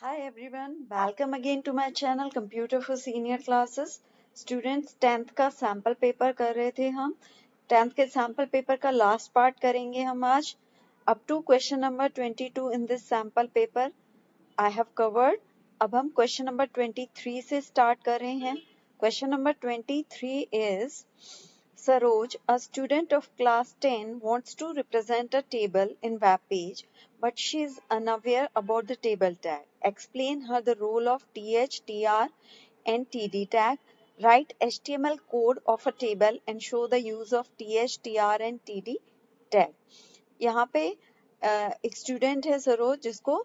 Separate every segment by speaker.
Speaker 1: Hi everyone, welcome again to my channel Computer for Senior Classes. Students 10th का sample paper कर रहे थे हम 10th के सैम्पल पेपर का लास्ट पार्ट करेंगे हम आज up to question number 22 in this sample paper I have covered. अब हम question number 23 से start कर रहे हैं. Question number 23 is Saroj, a student of class 10, wants to represent a table in web page, but she is unaware about the table tag. Explain her the role of th, tr, and td tag. Write HTML code of a table and show the use of th, tr, and td tag. यहाँ पे एक student है सरोज जिसको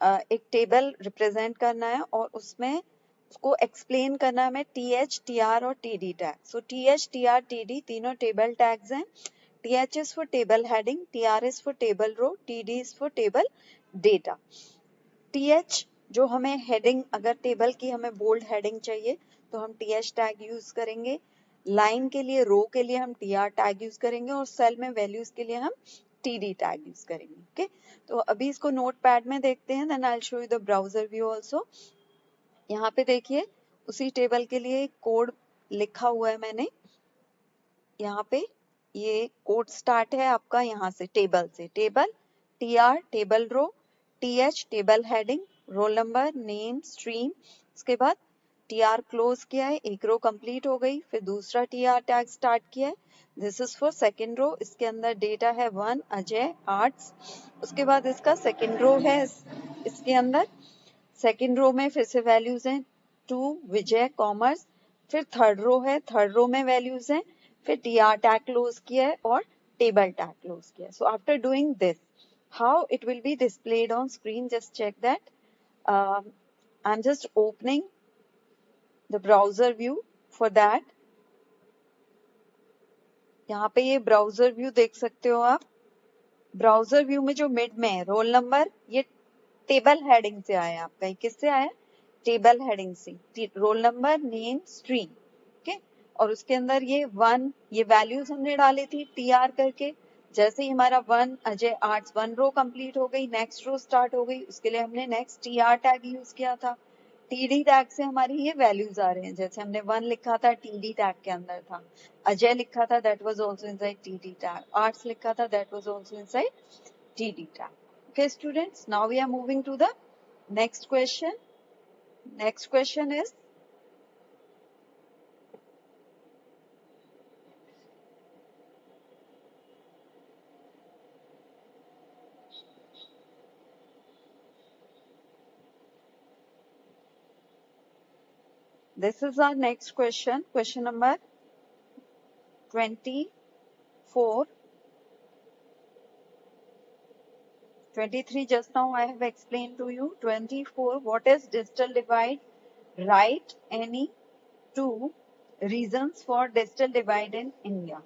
Speaker 1: एक table represent करना है और उसमें उसको एक्सप्लेन करना है टी एच टी आर और T D tag. So T H T R T D तीनों टेबल टैग्स हैं. T H is for table heading, T R is for table row, T D is for table data. T H जो हमें heading, अगर table की हमें bold heading चाहिए तो हम टी एच टैग यूज करेंगे. लाइन के लिए, रो के लिए हम टी आर टैग यूज करेंगे और सेल में वैल्यूज के लिए हम टीडी टैग यूज करेंगे. ओके, तो अभी इसको नोटपैड में देखते हैं, then I will show you the browser view also. यहाँ पे देखिए उसी टेबल के लिए कोड लिखा हुआ है मैंने. यहाँ पे ये कोड स्टार्ट है आपका यहाँ से table T R table row, T H table heading, roll number, name, stream. उसके बाद टी आर क्लोज किया है, एक रो कंप्लीट हो गई. फिर दूसरा टी आर टैग स्टार्ट किया है, this is for second row. इसके अंदर डेटा है 1 अजय आर्ट्स. उसके बाद इसका सेकेंड रो है, इसके अंदर सेकेंड रो में फिर से वैल्यूज हैं 2 विजय कॉमर्स. फिर थर्ड रो है, थर्ड रो में वैल्यूज हैं. फिर टी आर टैग क्लोज किया है और टेबल टैग क्लोज किया है. So after doing this, how it will be displayed on screen, just check that. I'm just opening the browser view for that. यहाँ पे ये ब्राउजर व्यू देख सकते हो आप. ब्राउजर व्यू में जो मिड में है रोल नंबर, ये टेबल हेडिंग से आया आपका. ये किससे आया? टेबल हेडिंग से. Role number, name, stream. Okay, और उसके अंदर ये 1, ये वैल्यूज हमने डाली थी टी आर करके. जैसे ही हमारा 1 अजय आर्ट्स 1 रो कंप्लीट हो गई, नेक्स्ट रो स्टार्ट हो गई, उसके लिए हमने next T R tag use किया था. टीडी टैग से हमारी ये वैल्यूज आ रहे हैं. जैसे हमने 1 लिखा था टीडी टैग के अंदर था, अजय लिखा था that was also inside TD tag, arts लिखा था that was also inside TD tag. Okay students, now we are moving to the next question. Next question is, this is our next question, question number 24. 23 just now I have explained to you. 24, what is digital divide? Write any two reasons for digital divide in India.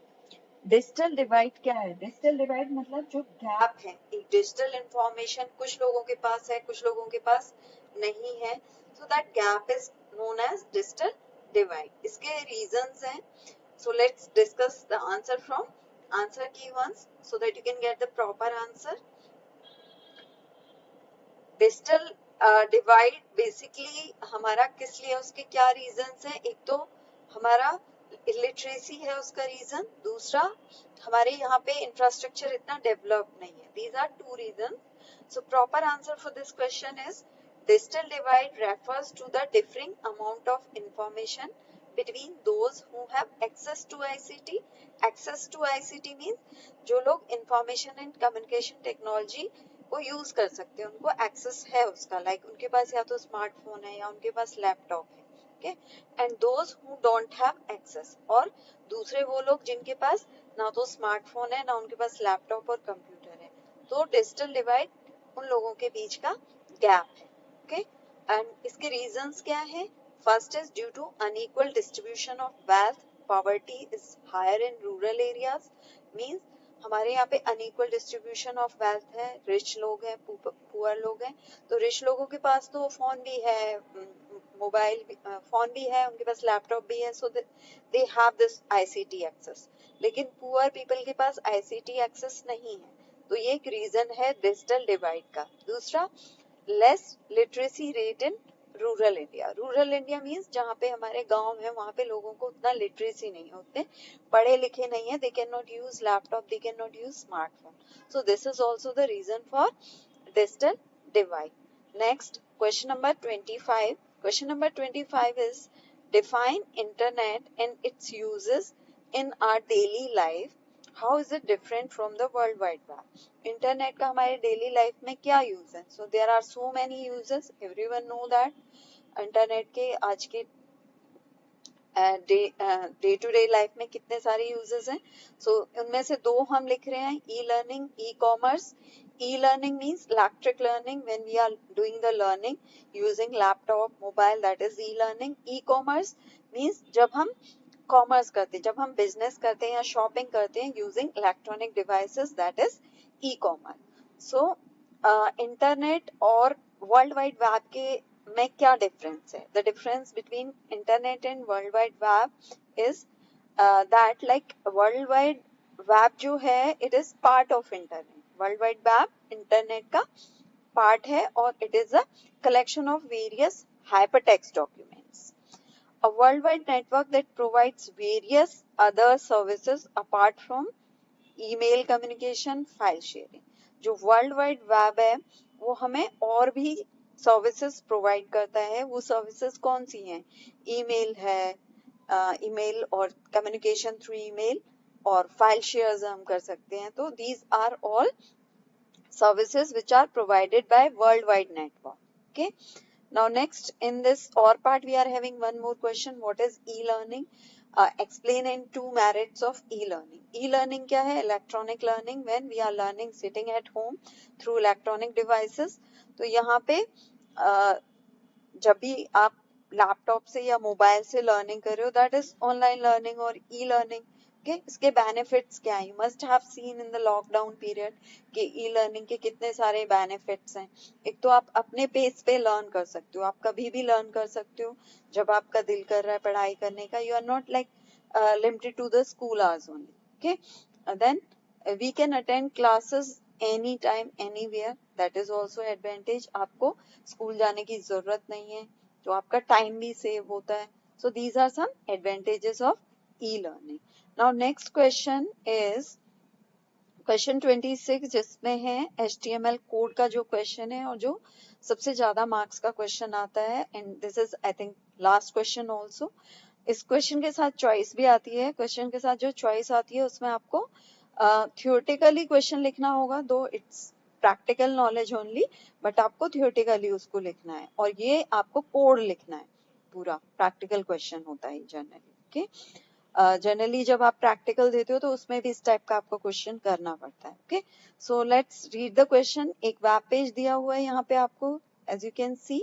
Speaker 1: Digital divide क्या है? Digital divide मतलब जो gap है, एक digital information कुछ लोगों के पास है, कुछ लोगों के पास नहीं है, so that gap is known as digital divide. इसके रीजंस हैं. So let's discuss the answer from answer key ones so that you can get the proper answer. Digital divide basically हमारा किस लिए, उसके क्या रीजंस हैं? एक तो हमारा इलिटरेसी है उसका रीजन, दूसरा हमारे यहाँ पे इंफ्रास्ट्रक्चर इतना डेवलप नहीं है. These are two reason. So proper answer for this question is digital divide refers to the differing amount of information between those who have access to ICT. Access to ICT means जो लोग information and communication technology को use कर सकते हैं, उनको access है उसका. Like उनके पास या तो स्मार्टफोन है या उनके पास लैपटॉप है. Okay, and those who don't have access, और दूसरे वो लोग जिनके पास ना तो स्मार्टफोन है ना उनके पास लैपटॉप और कंप्यूटर है. तो डिजिटल डिवाइड उन लोगों के बीच का गैप है. ओके, एंड इसके रीजंस क्या है? First is due to unequal distribution of wealth. Poverty is higher in rural areas. Means हमारे यहाँ पे अनइक्वल डिस्ट्रीब्यूशन ऑफ वेल्थ है. रिच लोग हैं, पुअर लोग हैं. तो रिच लोगों के पास तो फोन भी है, मोबाइल फोन भी है, उनके पास लैपटॉप भी है, so they have this ICT access. लेकिन पुअर पीपल के पास आईसीटी एक्सेस नहीं है. तो ये एक रीजन है डिजिटल डिवाइड का. दूसरा, less literacy rate in rural India. Rural India means जहाँ पे हमारे गांव है वहाँ पे लोगों को उतना लिटरेसी नहीं है, उतने पढ़े लिखे नहीं है. They can not use laptop, they can not use smartphone. So this is also the reason for digital divide. Next, question number 25. Question number 25 is define internet and its uses in our daily life. How is it different from the World Wide Web? Internet का हमारे daily life में क्या use है? So there are so many uses, everyone know that. Internet के आज के day to day life में कितने सारे यूजेस हैं. सो उनमें से दो हम लिख रहे हैं, e learning, e commerce. E learning means electric learning when we are doing the learning using laptop, mobile, that is e learning. E commerce means जब हम कॉमर्स करते हैं, जब हम बिजनेस करते हैं या शॉपिंग करते हैं using electronic devices, that is e commerce. So internet और वर्ल्ड वाइड वेब के में क्या डिफरेंस है? The difference between internet and world wide web is that like world wide web जो है it is part of internet. World wide web internet का part है और it is a collection of various hypertext documents. A worldwide network that provides various other services apart from email communication, file sharing. जो world wide web है वो हमें और भी services provide करता है. वो सर्विसेज कौन सी हैं? ईमेल है, ईमेल और कम्युनिकेशन थ्रू ईमेल, और फाइल शेयर्स हम कर सकते हैं. तो these are all services which are provided by worldwide network. Okay. Now next in this or part we are having one more question. What is e-learning? Explain in two merits of e-learning. E-learning क्या है? Electronic learning when we are learning sitting at home through electronic devices. तो यहाँ पे जब भी आप laptop से या मोबाइल से लर्निंग कर रहे हो दैट इज ऑनलाइन लर्निंग और ई लर्निंग. Okay, इसके बेनिफिट्स क्या है? You must have seen in the lockdown period कि ई लर्निंग के कितने सारे बेनिफिट्स हैं. एक तो आप अपने पेस पे लर्न कर सकते हो, आप कभी भी लर्न कर सकते हो जब आपका दिल कर रहा है पढ़ाई करने का. You are not like limited to the school hours only. Okay, then we can attend classes any time anywhere, that is also advantage. आपको स्कूल जाने की जरूरत नहीं है तो आपका टाइम भी सेव होता है. So these are some advantages of e learning. Now next question is question 26 जिसमें है HTML कोड का जो क्वेश्चन है और जो सबसे ज्यादा मार्क्स का क्वेश्चन आता है. And this is I think last question also. इस क्वेश्चन के साथ चॉइस भी आती है. क्वेश्चन के साथ जो चॉइस आती है उसमें आपको थियोरेटिकली क्वेश्चन लिखना होगा, दो it's practical knowledge only, but आपको थियोरेटिकली उसको लिखना है और ये आपको कोड लिखना है. पूरा प्रैक्टिकल क्वेश्चन होता है जनरली. ओके, जनरली जब आप प्रैक्टिकल देते हो तो उसमें भी इस टाइप का आपको क्वेश्चन करना पड़ता है. Okay, so let's read the question. एक वेब पेज दिया हुआ है यहाँ पे आपको, एज यू कैन सी.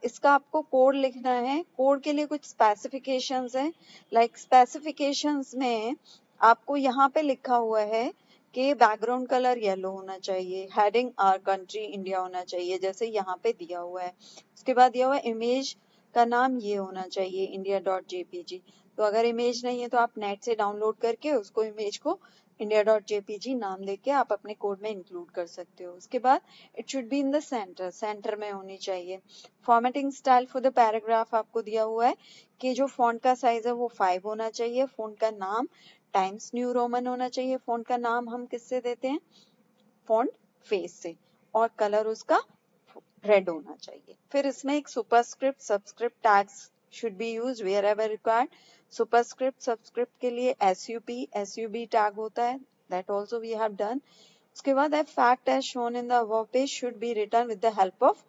Speaker 1: इसका आपको कोड लिखना है. कोड के लिए कुछ स्पेसिफिकेशंस हैं. लाइक स्पेसिफिकेशंस में आपको यहाँ पे लिखा हुआ है कि बैकग्राउंड कलर येलो होना चाहिए, हेडिंग आवर कंट्री इंडिया होना चाहिए जैसे यहाँ पे दिया हुआ है. उसके बाद दिया हुआ है इमेज का नाम ये होना चाहिए india.jpg. तो अगर इमेज नहीं है तो आप नेट से डाउनलोड करके उसको इमेज को india.jpg नाम देके आप अपने कोड में इंक्लूड कर सकते हो. उसके बाद it should be in the centre, centre में होनी चाहिए. Formatting style for the paragraph आपको दिया हुआ है कि जो फॉन्ट का साइज है वो 5 होना चाहिए. फॉन्ट का नाम टाइम्स न्यू रोमन होना चाहिए. फॉन्ट का नाम हम किससे देते हैं? फॉन्ट फेस से. और कलर उसका रेड होना चाहिए. फिर इसमें एक superscript subscript tags should be used wherever required. Superscript subscript के लिए SUB टैग होता है, that also we have done. उसके बाद fact as shown in the above page should be written with the help of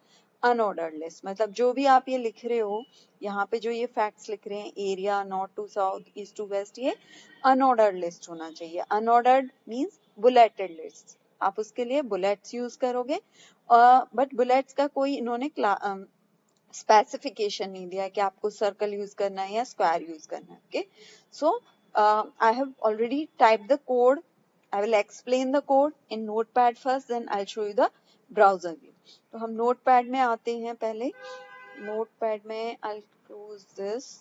Speaker 1: unordered list. मतलब जो भी आप ये लिख रहे हो, यहाँ पे जो ये फैक्ट्स लिख रहे हैं area, north to south, east to west, ये अनऑर्डर्ड लिस्ट होना चाहिए. Unordered means bulleted list. आप उसके लिए बुलेट्स यूज करोगे, बट बुलेट्स का कोई इन्होंने स्पेसिफिकेशन नहीं दिया कि आपको सर्कल यूज करना है या स्क्वायर यूज करना है. Okay, so I have already type the code. I will explain the code in notepad first, then I will show you the browser view. तो हम नोटपैड में आते हैं. पहले नोटपैड में I will close this.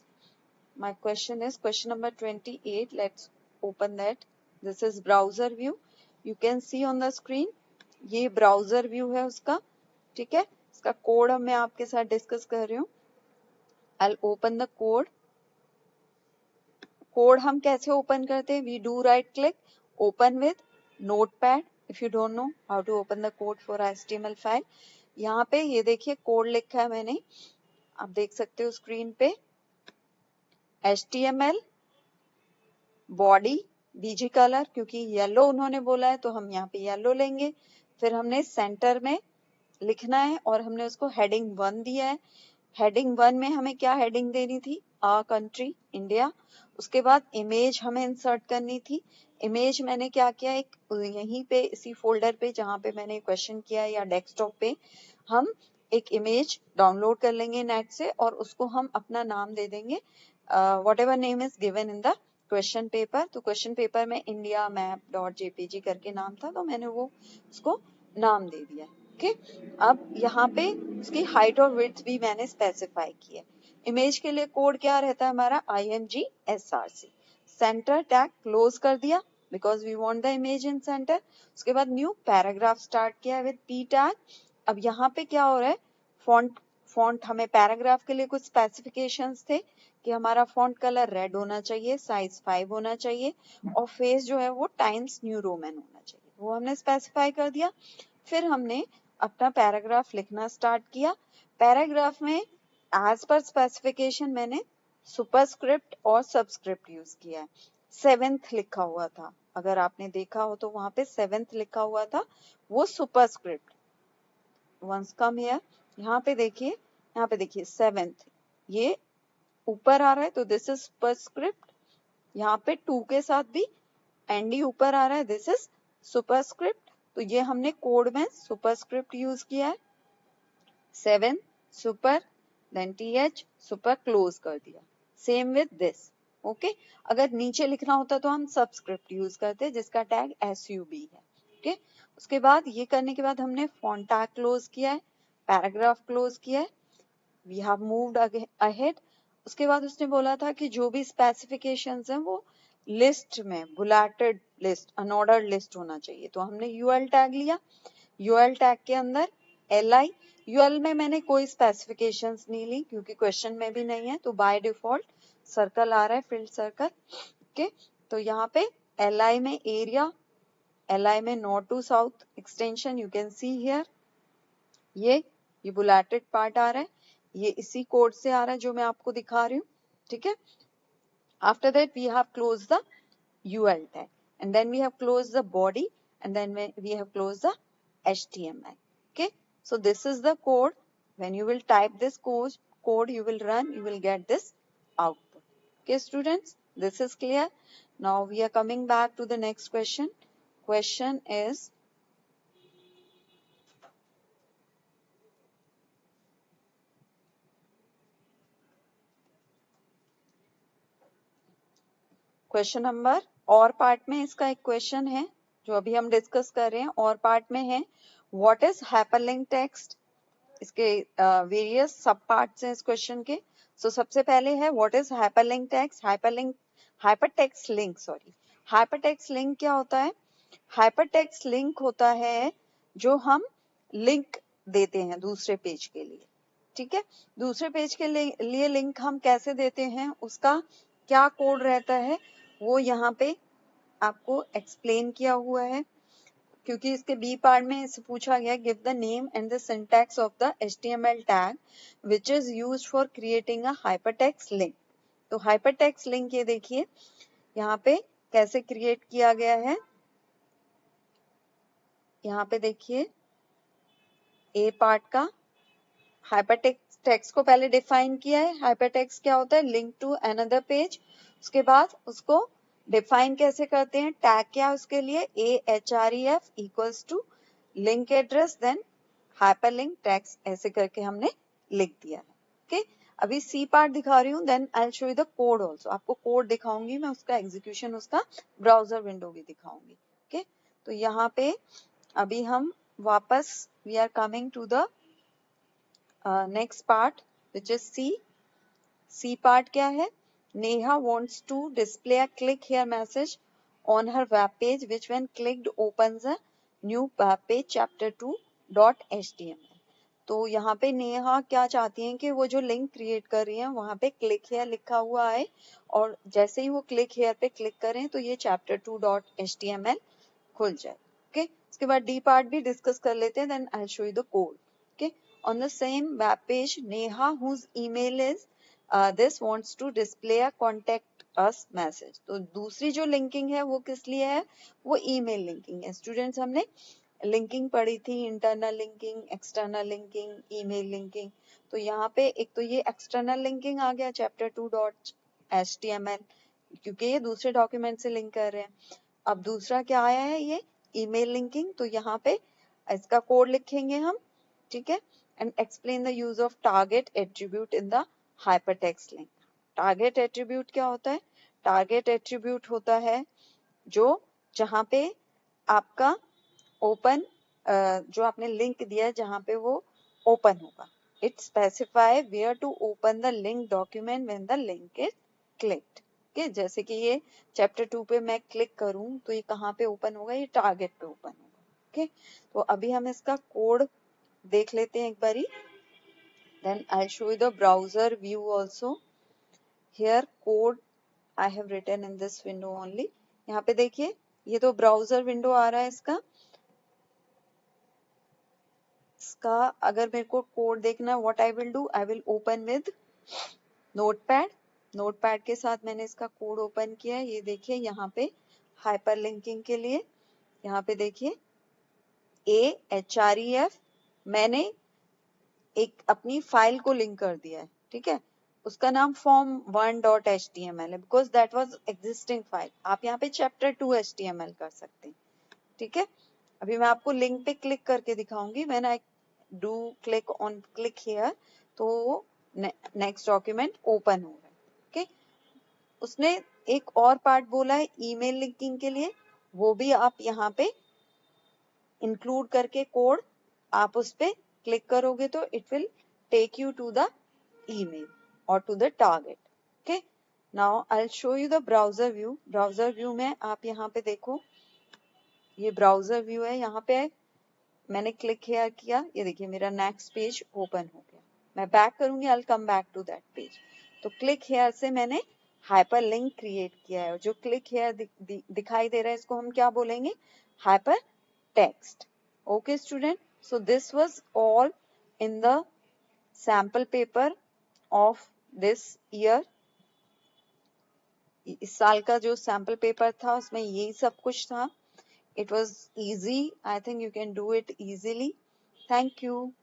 Speaker 1: My question is question number 28. Let's open that. This is browser view. You can see on the screen, ये browser view है उसका. ठीक है, इसका कोड अब मैं आपके साथ डिस्कस कर रही हूँ। I'll open the code. Code हम कैसे ओपन करते हैं? We do right click, open with notepad. If you don't know how to open the code for HTML file, यहाँ पे ये देखिए कोड लिखा है मैंने, आप देख सकते हो स्क्रीन पे। HTML बॉडी बीजी कलर, क्योंकि येलो उन्होंने बोला है तो हम यहाँ पे येलो लेंगे। फिर हमने सेंटर में लिखना है और हमने उसको हेडिंग 1 दिया है। हेडिंग 1 में हमें क्या हेडिंग देनी थी? आ कंट्री इंडिया। उसके बाद इमेज हमें इंसर्ट करनी थी। इमेज मैंने क्या किया, एक यहीं पे इसी फोल्डर पे जहाँ पे मैंने क्वेश्चन किया या डेस्कटॉप पे हम एक इमेज डाउनलोड कर लेंगे नेट से और उसको हम अपना नाम दे देंगे, what ever name is given in the question paper. तो क्वेश्चन पेपर में इंडिया मैप डॉट जेपीजी करके नाम था, तो मैंने वो उसको नाम दे दिया। ओके, अब यहाँ पे उसकी हाइट और विड्थ भी मैंने स्पेसिफाई की है। इमेज के लिए कोड क्या रहता है हमारा? IMG SRC। Center tag close कर दिया because we want the image in center. उसके बाद न्यू पैराग्राफ स्टार्ट किया विद P टैग। अब यहाँ पे क्या हो रहा है, फॉन्ट हमें पैराग्राफ के लिए कुछ स्पेसिफिकेशंस थे कि हमारा फॉन्ट कलर रेड होना चाहिए, साइज 5 होना चाहिए और फेस जो है वो टाइम्स न्यू रोमन होना चाहिए, वो हमने स्पेसिफाई कर दिया। फिर हमने अपना पैराग्राफ लिखना स्टार्ट किया। पैराग्राफ में एज पर स्पेसिफिकेशन मैंने सुपरस्क्रिप्ट और सबस्क्रिप्ट यूज किया है। 7th लिखा हुआ था, अगर आपने देखा हो तो वहां पे 7th लिखा हुआ था, वो सुपरस्क्रिप्ट। वंस कम हियर, यहाँ पे देखिए 7th ये ऊपर आ रहा है तो दिस इज सुपरस्क्रिप्ट। यहाँ पे 2 के साथ भी एनडी ऊपर आ रहा है, दिस इज सुपरस्क्रिप्ट। तो ये हमने कोड में सुपरस्क्रिप्ट यूज किया है। 7 super then TH super close कर दिया। Same with this. ओके, अगर नीचे लिखना होता तो हम सबस्क्रिप्ट यूज करते जिसका टैग SUB है। ओके, उसके बाद ये करने के बाद हमने फॉन्ट टैग क्लोज किया है, पैराग्राफ क्लोज किया है, वी हैव मूव्ड अहेड। उसके बाद उसने बोला था कि जो भी स्पेसिफिकेशंस हैं वो लिस्ट में बुलेटेड लिस्ट, अनऑर्डर्ड लिस्ट होना चाहिए, तो हमने UL टैग लिया। UL टैग के अंदर LI, UL में मैंने कोई स्पेसिफिकेशंस नहीं ली क्योंकि क्वेश्चन में भी नहीं है, तो बाय डिफॉल्ट सर्कल आ रहा है, फील्ड सर्कल। ओके, तो यहाँ पे LI में एरिया, LI में north to south extension, you can see here ये बुलेटेड पार्ट आ रहा है, ये इसी कोड से आ रहा है जो मैं आपको दिखा रही हूँ। ठीक है, after that we have closed the UL tag and then we have closed the body and then we have closed the HTML. Okay, so this is the code. When you will type this code you will run, you will get this output. Okay students, this is clear. Now we are coming back to the next question. Question is, question number और part में इसका एक question है जो अभी हम discuss कर रहे हैं, और पार्ट में है व्हाट इज हाइपरलिंक टेक्स्ट। इसके वेरियस सब पार्ट्स हैं इस क्वेश्चन के। सो सबसे पहले है what is hyperlink text. Hypertext link, sorry, hypertext link क्या होता है? हाइपरटेक्स्ट लिंक होता है जो हम लिंक देते हैं दूसरे पेज के लिए। ठीक है, दूसरे पेज के लिए लिंक हम कैसे देते हैं, उसका क्या कोड रहता है, वो यहाँ पे आपको एक्सप्लेन किया हुआ है, क्योंकि इसके बी पार्ट में इसे पूछा गया give the name and the syntax of the HTML tag which is used for creating a hypertext link. तो हाइपरटेक्स्ट लिंक ये देखिए यहाँ पे कैसे क्रिएट किया गया है। यहाँ पे देखिए ए पार्ट का हाइपरटेक्स्ट को पहले डिफाइन किया है। हाइपरटेक्स्ट क्या होता है? Link to another page. उसके बाद उसको डिफाइन कैसे करते हैं, टैग क्या है उसके लिए, AHREF equals to link address then hyperlink tags, ऐसे करके हमने लिख दिया है। ओके, अभी सी पार्ट दिखा रही हूँ, then I will show you the code also. आपको कोड दिखाऊंगी मैं, उसका एग्जीक्यूशन, उसका ब्राउजर विंडो भी दिखाऊंगी। ओके, तो यहाँ पे अभी हम वापस we are coming to the next part which is C. C part क्या है? Neha wants to display a click here message on her web page which when clicked opens a new web page chapter 2.html. तो यहाँ पे नेहा क्या चाहती हैं कि वो जो लिंक क्रिएट कर रही हैं वहां पे क्लिक हेयर लिखा हुआ है, और जैसे ही वो क्लिक हेयर पे क्लिक करें तो ये chapter2.html खुल जाए। ओके, इसके बाद डी पार्ट भी डिस्कस कर लेते हैं, then I show you the code. Okay, on the same web page Neha whose email is this wants to display a contact us message. तो दूसरी जो लिंकिंग है वो किस लिए है, वो ईमेल लिंकिंग है। स्टूडेंट्स हमने लिंकिंग पढ़ी थी, internal linking, external linking, email linking. तो यहाँ पे एक तो ये एक्सटर्नल लिंकिंग आ गया chapter2.html, क्योंकि ये दूसरे डॉक्यूमेंट से लिंक कर रहे हैं। अब दूसरा क्या आया है, ये ईमेल लिंकिंग। तो यहाँ पे इसका कोड लिखेंगे हम, ठीक है, and explain the use of target attribute in the hypertext link. Target attribute क्या होता है, टारगेट एट्रीब्यूट होता है जो जहाँ पे आपका ओपन जो आपने लिंक दिया है जहाँ पे वो ओपन होगा। It specify where to open the link document when the link is clicked. Okay, जैसे कि ये chapter 2 पे मैं क्लिक करूं तो ये कहाँ पे ओपन होगा, ये टारगेट पे ओपन होगा। ओके, तो अभी हम इसका कोड देख लेते हैं एक बारी, then I show you the browser view also. Here code I have written in this window only. यहाँ पे देखिए ये तो ब्राउजर विंडो आ रहा है इसका अगर मेरे को कोड देखना है, what I will do, I will open with notepad. Notepad के साथ मैंने इसका कोड ओपन किया है। ये देखिए यहाँ पे हाइपर लिंकिंग के लिए यहाँ पे देखिए AHREF मैंने एक अपनी फाइल को लिंक कर दिया है, ठीक है, उसका नाम form1.html है, because that was existing file. आप यहाँ पे chapter2.html कर सकते हैं, ठीक है। अभी मैं आपको लिंक पे क्लिक करके दिखाऊंगी। When I do click on click here तो नेक्स्ट डॉक्यूमेंट ओपन हो रहा है। ओके, उसने एक और पार्ट बोला है ईमेल लिंकिंग के लिए, वो भी आप यहाँ पे इंक्लूड करके कोड आप उस पे क्लिक करोगे तो it will take you to the email और to the target. Okay, now I will show you the browser view. Browser view में आप यहाँ पे देखो, ये ब्राउजर व्यू है। यहाँ पे मैंने क्लिक हेयर किया, ये देखिए मेरा नेक्स्ट पेज ओपन हो गया। मैं बैक करूंगी, I will come back to that page. तो क्लिक हेयर से मैंने हाइपर लिंक क्रिएट किया है। जो क्लिक हेयर दिखाई दे रहा है इसको हम क्या बोलेंगे, hyper text. Okay student, so this was all in the sample paper of this year. इस साल का जो सैंपल पेपर था उसमें यही सब कुछ था। It was easy. I think you can do it easily. Thank you.